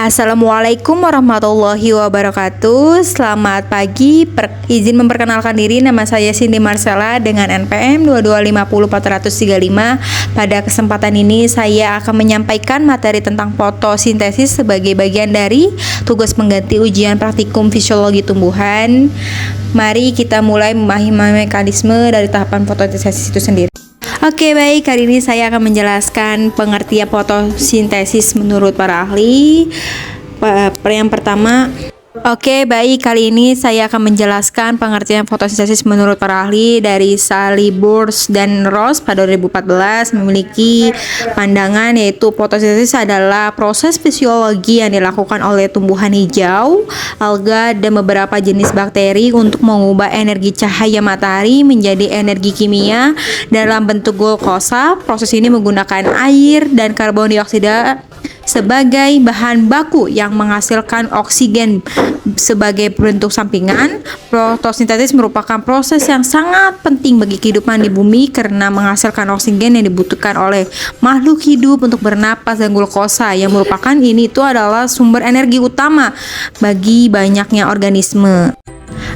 Assalamualaikum warahmatullahi wabarakatuh. Selamat pagi. Izin memperkenalkan diri, nama saya Cindy Marcella dengan NPM 2250435. Pada kesempatan ini saya akan menyampaikan materi tentang fotosintesis sebagai bagian dari tugas pengganti ujian praktikum fisiologi tumbuhan. Mari kita mulai memahami mekanisme dari tahapan fotosintesis itu sendiri. Oke, baik, kali ini saya akan menjelaskan pengertian fotosintesis menurut para ahli. Yang pertama, kali ini saya akan menjelaskan pengertian fotosintesis menurut para ahli dari Sally, Burns, dan Ross pada 2014 memiliki pandangan yaitu fotosintesis adalah proses fisiologi yang dilakukan oleh tumbuhan hijau, alga, dan beberapa jenis bakteri untuk mengubah energi cahaya matahari menjadi energi kimia dalam bentuk glukosa. Proses ini menggunakan air dan karbon dioksida sebagai bahan baku yang menghasilkan oksigen sebagai bentuk sampingan. Fotosintesis merupakan proses yang sangat penting bagi kehidupan di bumi karena menghasilkan oksigen yang dibutuhkan oleh makhluk hidup untuk bernapas dan glukosa yang merupakan itu adalah sumber energi utama bagi banyaknya organisme.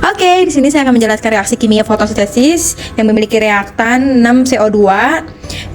Oke, di sini saya akan menjelaskan reaksi kimia fotosintesis yang memiliki reaktan 6CO2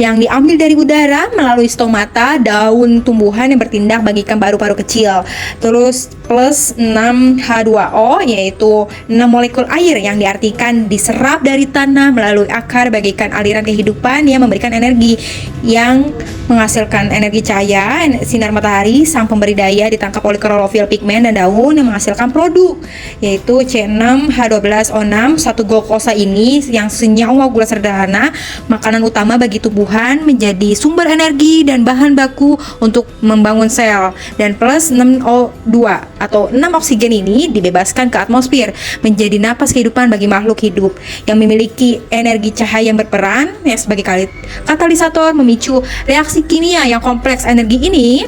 yang diambil dari udara melalui stomata daun tumbuhan yang bertindak bagikan paru-paru kecil. Terus plus 6H2O yaitu 6 molekul air yang diartikan diserap dari tanah melalui akar bagikan aliran kehidupan yang memberikan energi yang menghasilkan energi cahaya, sinar matahari. Sang pemberi daya ditangkap oleh klorofil pigmen dan daun yang menghasilkan produk yaitu C6H12O6. Satu glukosa ini yang senyawa gula sederhana, makanan utama bagi tumbuhan, menjadi sumber energi dan bahan baku untuk membangun sel. Dan plus 6O2 atau 6 oksigen ini dibebaskan ke atmosfer menjadi napas kehidupan bagi makhluk hidup yang memiliki energi cahaya yang berperan sebagai katalisator memicu reaksi kimia yang kompleks. Energi ini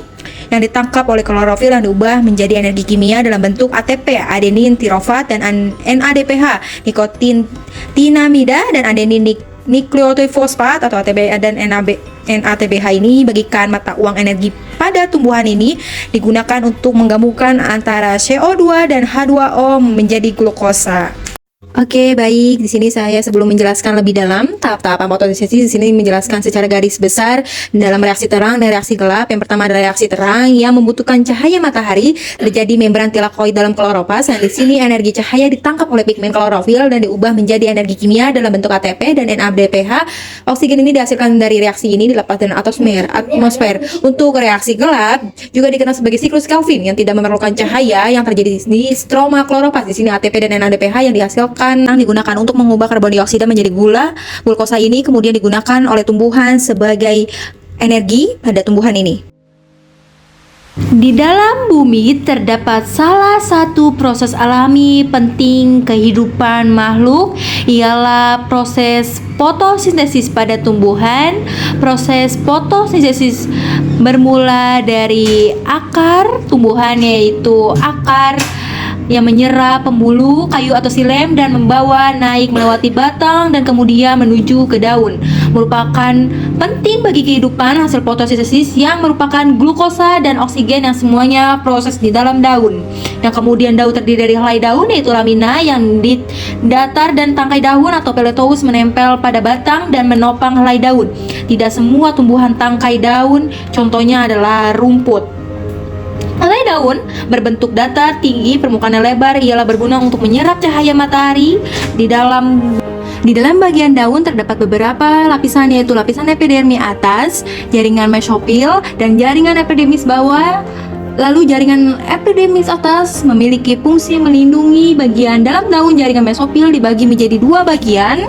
yang ditangkap oleh klorofil dan diubah menjadi energi kimia dalam bentuk ATP, adenin tirofat, dan NADPH, nikotin tinamida, dan adenin nukleotida fosfat atau ATP dan NADPH ini bagikan mata uang energi pada tumbuhan ini digunakan untuk menggabungkan antara CO2 dan H2O menjadi glukosa. Oke, baik. Di sini saya sebelum menjelaskan lebih dalam tahap-tahapan fotosintesis, di sini menjelaskan secara garis besar dalam reaksi terang dan reaksi gelap. Yang pertama adalah reaksi terang yang membutuhkan cahaya matahari, terjadi membran tilakoid dalam kloroplast. Nah, di sini energi cahaya ditangkap oleh pigmen klorofil dan diubah menjadi energi kimia dalam bentuk ATP dan NADPH. Oksigen ini dihasilkan dari reaksi ini dilepas dari atmosfer. Untuk reaksi gelap juga dikenal sebagai siklus Kelvin yang tidak memerlukan cahaya yang terjadi di stroma kloroplast. Di sini ATP dan NADPH yang dihasilkan digunakan untuk mengubah karbon dioksida menjadi glukosa ini kemudian digunakan oleh tumbuhan sebagai energi pada tumbuhan ini. Di dalam bumi terdapat salah satu proses alami penting kehidupan makhluk, ialah proses fotosintesis pada tumbuhan. Proses fotosintesis bermula dari akar tumbuhan, yaitu akar yang menyerap pembuluh kayu atau silem dan membawa naik melewati batang dan kemudian menuju ke daun. Merupakan penting bagi kehidupan hasil fotosintesis yang merupakan glukosa dan oksigen yang semuanya proses di dalam daun. Yang kemudian daun terdiri dari helai daun yaitu lamina yang di datar dan tangkai daun atau peletous menempel pada batang dan menopang helai daun. Tidak semua tumbuhan tangkai daun, contohnya adalah rumput. Helai daun berbentuk datar tinggi, permukaannya lebar, ialah berguna untuk menyerap cahaya matahari. Di dalam bagian daun terdapat beberapa lapisan, yaitu lapisan epidermis atas, jaringan mesofil, dan jaringan epidermis bawah. Lalu jaringan epidermis atas memiliki fungsi melindungi bagian dalam daun. Jaringan mesofil dibagi menjadi dua bagian,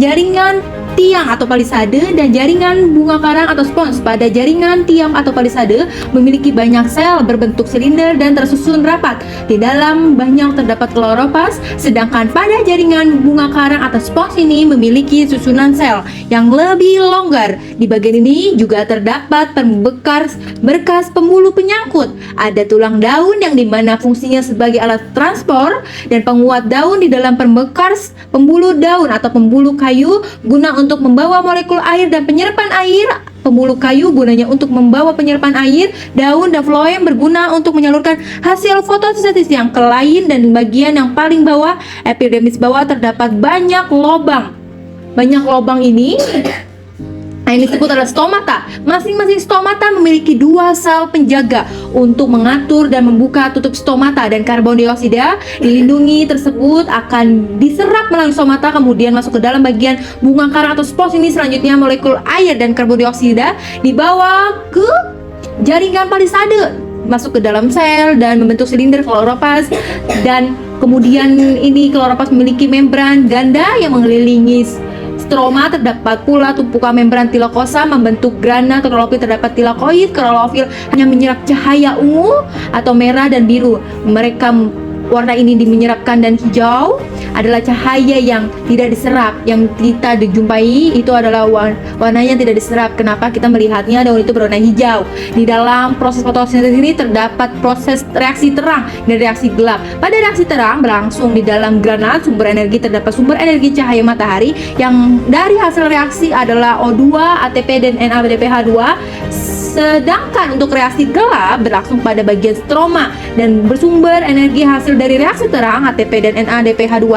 jaringan tiang atau palisade dan jaringan bunga karang atau spons. Pada jaringan tiang atau palisade memiliki banyak sel berbentuk silinder dan tersusun rapat. Di dalam banyak terdapat kloroplast, sedangkan pada jaringan bunga karang atau spons ini memiliki susunan sel yang lebih longgar. Di bagian ini juga terdapat berkas pembuluh penyangkut. Ada tulang daun yang dimana fungsinya sebagai alat transport dan penguat daun di dalam pembuluh daun atau pembuluh kayu guna untuk untuk membawa molekul air dan penyerapan air. Pembuluh kayu gunanya untuk membawa penyerapan air, daun dan floem berguna untuk menyalurkan hasil fotosintesis yang ke lain, dan bagian yang paling bawah, epidermis bawah, terdapat banyak lubang. Banyak lubang ini yang disebut adalah stomata. Masing-masing stomata memiliki 2 sel penjaga untuk mengatur dan membuka tutup stomata, dan karbon dioksida dilindungi tersebut akan diserap melalui stomata kemudian masuk ke dalam bagian bunga karang atau spores ini. Selanjutnya molekul air dan karbon dioksida dibawa ke jaringan palisade, masuk ke dalam sel dan membentuk silinder kloropas, dan kemudian ini kloropas memiliki membran ganda yang mengelilingi stroma. Terdapat pula tumpukan membran tilakosa membentuk grana klorofil. Terdapat tilakoid. Klorofil hanya menyerap cahaya ungu atau merah dan biru. Warna ini menyerapkan, dan hijau adalah cahaya yang tidak diserap. Yang kita dijumpai itu adalah warna yang tidak diserap. Kenapa kita melihatnya daun itu berwarna hijau? Di dalam proses fotosintesis ini terdapat proses reaksi terang dan reaksi gelap. Pada reaksi terang berlangsung di dalam granat sumber energi. Terdapat sumber energi cahaya matahari yang dari hasil reaksi adalah O2, ATP, dan NADPH2. Sedangkan untuk reaksi gelap berlangsung pada bagian stroma dan bersumber energi hasil dari reaksi terang ATP dan NADPH2.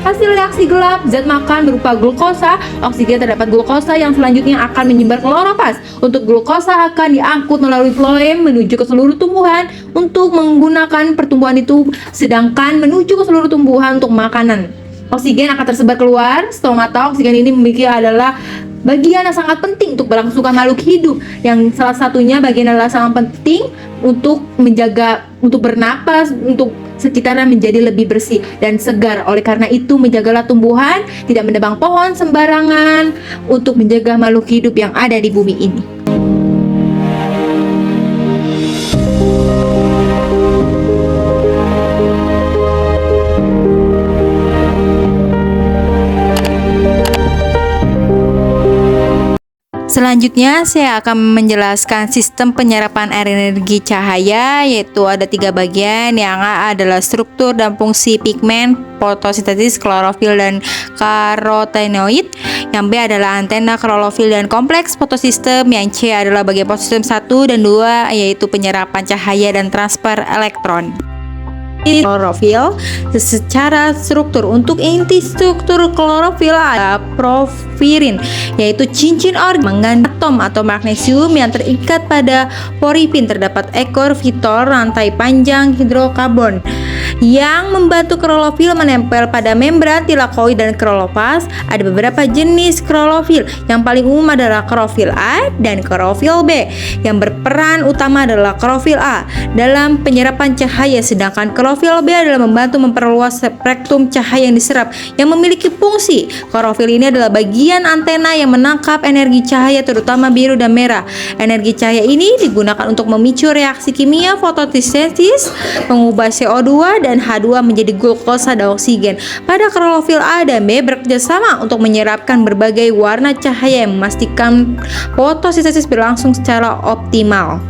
Hasil reaksi gelap zat makan berupa glukosa, oksigen. Terdapat glukosa yang selanjutnya akan menyebar kloropas. Untuk glukosa akan diangkut melalui floem menuju ke seluruh tumbuhan untuk menggunakan pertumbuhan itu, sedangkan menuju ke seluruh tumbuhan untuk makanan. Oksigen akan tersebar keluar stomata. Oksigen ini memiliki adalah bagian yang sangat penting untuk berlangsungan makhluk hidup, yang salah satunya bagian adalah sangat penting untuk menjaga, untuk bernapas, untuk sekitarnya menjadi lebih bersih dan segar. Oleh karena itu, menjagalah tumbuhan, tidak menebang pohon sembarangan untuk menjaga makhluk hidup yang ada di bumi ini. Selanjutnya saya akan menjelaskan sistem penyerapan air energi cahaya, yaitu ada 3 bagian. Yang A adalah struktur dan fungsi pigmen, fotosintesis, klorofil, dan karotenoid. Yang B adalah antena, klorofil, dan kompleks fotosistem. Yang C adalah bagian fotosistem 1 dan 2, yaitu penyerapan cahaya dan transfer elektron. Klorofil secara struktur. Untuk inti struktur klorofil ada porfirin, yaitu cincin organik mengandung atom atau magnesium yang terikat pada porifin. Terdapat ekor vitor rantai panjang hidrokarbon yang membantu klorofil menempel pada membran tilakoid dan kloropas. Ada beberapa jenis klorofil. Yang paling umum adalah klorofil A dan klorofil B. Yang berperan utama adalah klorofil A dalam penyerapan cahaya, sedangkan klorofil B adalah membantu memperluas spektrum cahaya yang diserap, yang memiliki fungsi. Klorofil ini adalah bagian antena yang menangkap energi cahaya, terutama biru dan merah. Energi cahaya ini digunakan untuk memicu reaksi kimia fotosintesis, mengubah CO2 dan H2 menjadi glukosa dan oksigen. Pada klorofil A dan B bekerja sama untuk menyerapkan berbagai warna cahaya yang memastikan fotosintesis berlangsung secara optimal.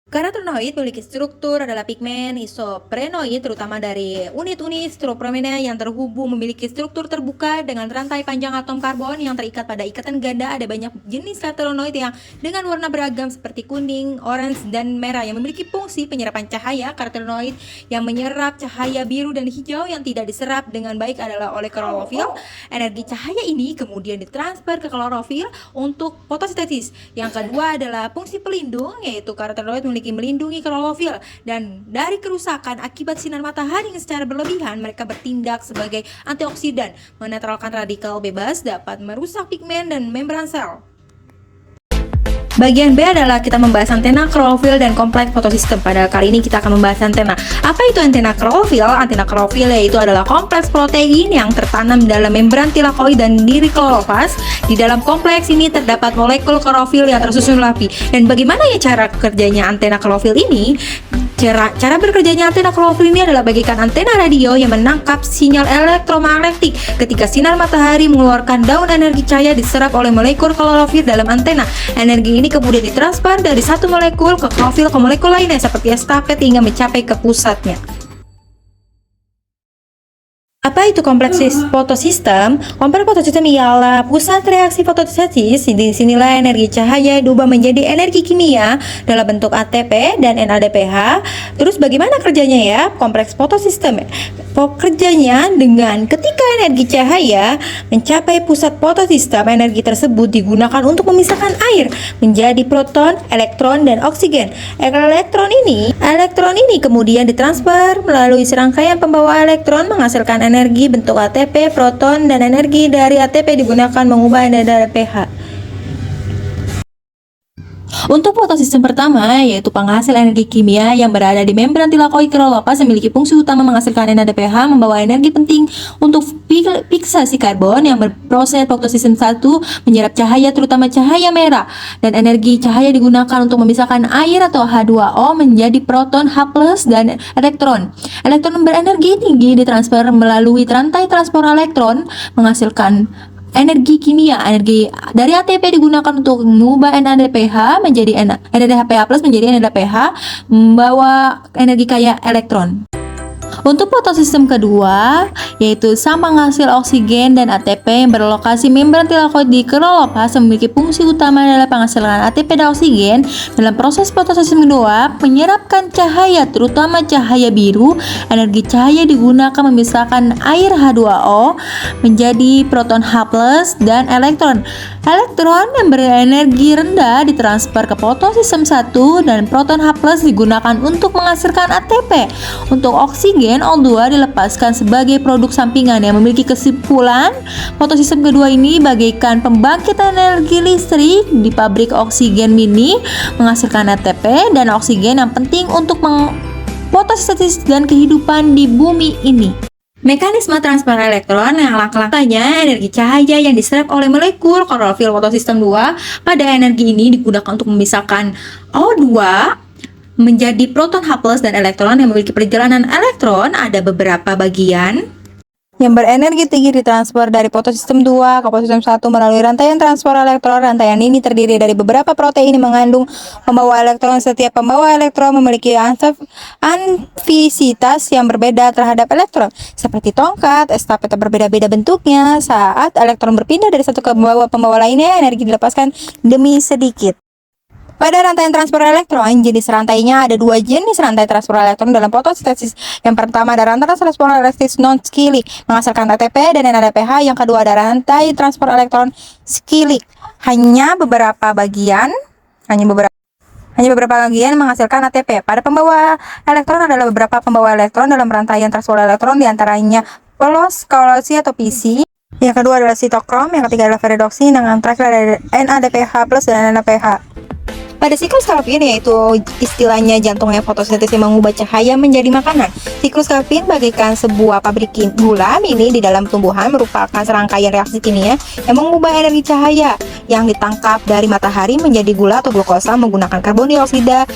Karotenoid memiliki struktur adalah pigmen isoprenoid, terutama dari unit-unit stropomena yang terhubung, memiliki struktur terbuka dengan rantai panjang atom karbon yang terikat pada ikatan ganda. Ada banyak jenis karotenoid yang dengan warna beragam seperti kuning, orange, dan merah yang memiliki fungsi penyerapan cahaya. Karotenoid yang menyerap cahaya biru dan hijau yang tidak diserap dengan baik adalah oleh klorofil. Energi cahaya ini kemudian ditransfer ke klorofil untuk fotosintesis. Yang kedua adalah fungsi pelindung, yaitu karotenoid melindungi klorofil dan dari kerusakan akibat sinar matahari yang secara berlebihan. Mereka bertindak sebagai antioksidan, menetralkan radikal bebas, dapat merusak pigmen dan membran sel. Bagian B adalah kita membahas antena, klorofil, dan kompleks fotosistem. Pada kali ini kita akan membahas antena. Apa itu antena klorofil? Antena klorofil yaitu adalah kompleks protein yang tertanam dalam membran tilakoid dan diri kloropas. Di dalam kompleks ini terdapat molekul klorofil yang tersusun rapi. Dan bagaimana ya cara kerjanya antena klorofil ini? Cara bekerjanya antena klorofil ini adalah bagaikan antena radio yang menangkap sinyal elektromagnetik. Ketika sinar matahari mengeluarkan daun, energi cahaya diserap oleh molekul klorofil dalam antena. Energi ini kemudian ditransfer dari satu molekul ke klorofil ke molekul lainnya seperti estafet hingga mencapai ke pusatnya. Apa itu kompleks fotosistem? Kompleks fotosistem ialah pusat reaksi fotosintesis. Di sinilah energi cahaya diubah menjadi energi kimia dalam bentuk ATP dan NADPH. Terus bagaimana kerjanya ya kompleks fotosistem? Kerjanya dengan ketika energi cahaya mencapai pusat fotosistem, energi tersebut digunakan untuk memisahkan air menjadi proton, elektron, dan oksigen. Elektron ini kemudian ditransfer melalui serangkaian pembawa elektron menghasilkan energi bentuk ATP, proton, dan energi dari ATP digunakan mengubah NADPH. Untuk fotosistem pertama, yaitu penghasil energi kimia yang berada di membran tilakoid kloroplast memiliki fungsi utama menghasilkan NADPH, membawa energi penting untuk fiksasi karbon yang berproses fotosistem 1 menyerap cahaya terutama cahaya merah, dan energi cahaya digunakan untuk memisahkan air atau H2O menjadi proton, H+, dan elektron. Elektron berenergi tinggi ditransfer melalui rantai transport elektron menghasilkan energi kimia. Energi dari ATP digunakan untuk mengubah NADPH menjadi NADPH+ menjadi NADPH, membawa energi kaya elektron. Untuk fotosistem kedua, yaitu sama penghasil oksigen dan ATP yang berlokasi membran tilakoid di kloroplast memiliki fungsi utama adalah penghasilan ATP dan oksigen dalam proses fotosistem kedua, menyerapkan cahaya terutama cahaya biru. Energi cahaya digunakan memisahkan air H2O menjadi proton H+ dan elektron. Elektron yang berenergi rendah ditransfer ke fotosistem 1 dan proton H+ digunakan untuk menghasilkan ATP. Untuk oksigen, O2 dilepaskan sebagai produk sampingan yang memiliki kesimpulan fotosistem kedua ini bagaikan pembangkit energi listrik di pabrik oksigen mini menghasilkan ATP dan oksigen yang penting untuk fotosintesis dan kehidupan di bumi ini. Mekanisme transfer elektron yang langkah-langkahnya energi cahaya yang diserap oleh molekul klorofil fotosistem 2 pada energi ini digunakan untuk memisahkan O2 menjadi proton H+ dan elektron yang memiliki perjalanan elektron. Ada beberapa bagian yang berenergi tinggi ditransfer dari fotosistem 2 ke fotosistem 1 melalui rantaian transfer elektron. Rantaian ini terdiri dari beberapa protein yang mengandung pembawa elektron. Setiap pembawa elektron memiliki aktivitas yang berbeda terhadap elektron. Seperti tongkat, estafet berbeda-beda bentuknya. Saat elektron berpindah dari satu ke pembawa lainnya, energi dilepaskan demi sedikit. Pada rantaian transfer elektron, jenis rantainya ada dua jenis rantai transfer elektron dalam fotosintesis. Yang pertama ada rantai transfer elektron non-skilling menghasilkan ATP dan NADPH. Yang kedua ada rantai transfer elektron skilling. Hanya beberapa bagian menghasilkan ATP. Pada pembawa elektron adalah beberapa pembawa elektron dalam rantaian transfer elektron, diantaranya polos, kolosi atau PC. Yang kedua adalah sitokrom, yang ketiga adalah peridoksi, dan yang terakhir ada NADPH+ dan NADPH. Pada siklus Calvin, yaitu istilahnya jantungnya fotosintesis yang mengubah cahaya menjadi makanan. Siklus Calvin bagaikan sebuah pabrik gula mini di dalam tumbuhan, merupakan serangkaian reaksi kimia yang mengubah energi cahaya yang ditangkap dari matahari menjadi gula atau glukosa menggunakan karbon dioksida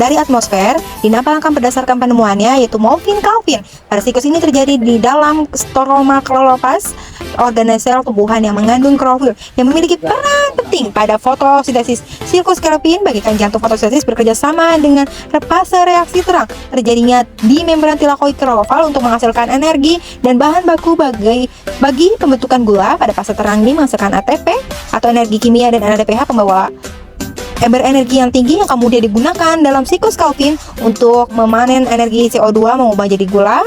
dari atmosfer. Dinamakan berdasarkan penemuannya, yaitu Morgan Calvin. Pada siklus ini terjadi di dalam stroma kloroplast, organel sel tumbuhan yang mengandung klorofil yang memiliki peran penting pada fotosintesis. Siklus Calvin bagaikan jantung fotosintesis bekerja sama dengan fase reaksi terang terjadinya di membran tilakoid klorofil untuk menghasilkan energi dan bahan baku bagi pembentukan gula. Pada fase terang ini menghasilkan ATP atau energi kimia dan NADPH pembawa berenergi yang tinggi yang kemudian digunakan dalam siklus Calvin untuk memanen energi CO2 mengubah jadi gula.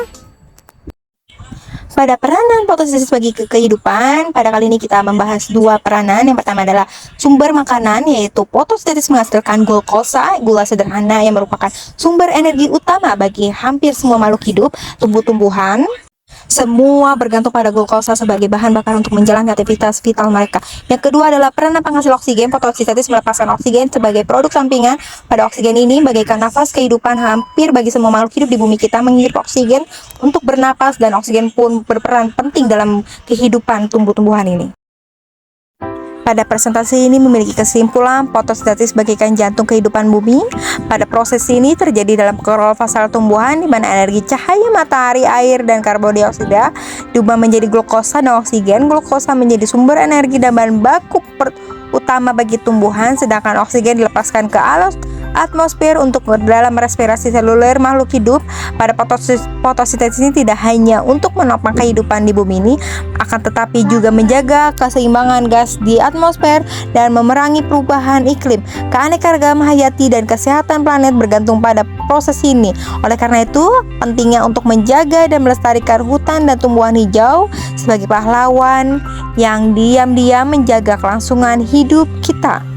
Pada peranan fotosintesis bagi kehidupan, pada kali ini kita membahas dua peranan. Yang pertama adalah sumber makanan, yaitu fotosintesis menghasilkan glukosa, gula sederhana yang merupakan sumber energi utama bagi hampir semua makhluk hidup. Tumbuh-tumbuhan semua bergantung pada glukosa sebagai bahan bakar untuk menjalani aktivitas vital mereka. Yang kedua adalah peranan penghasil oksigen. Fotosintesis melepaskan oksigen sebagai produk sampingan. Pada oksigen ini bagaikan nafas kehidupan. Hampir bagi semua makhluk hidup di bumi kita menghirup oksigen untuk bernapas, dan oksigen pun berperan penting dalam kehidupan tumbuh-tumbuhan ini. Pada presentasi ini memiliki kesimpulan fotosintesis bagaikan jantung kehidupan bumi. Pada proses ini terjadi dalam klorofil tumbuhan, di mana energi cahaya matahari, air, dan karbon dioksida diubah menjadi glukosa dan oksigen. Glukosa menjadi sumber energi dan bahan baku utama bagi tumbuhan, sedangkan oksigen dilepaskan ke atmosfer untuk dalam respirasi seluler makhluk hidup. Pada fotosintesis ini tidak hanya untuk menopang kehidupan di bumi ini, akan tetapi juga menjaga keseimbangan gas di atmosfer dan memerangi perubahan iklim. Keanekaragaman hayati dan kesehatan planet bergantung pada proses ini. Oleh karena itu, pentingnya untuk menjaga dan melestarikan hutan dan tumbuhan hijau sebagai pahlawan yang diam-diam menjaga kelangsungan hidup kita.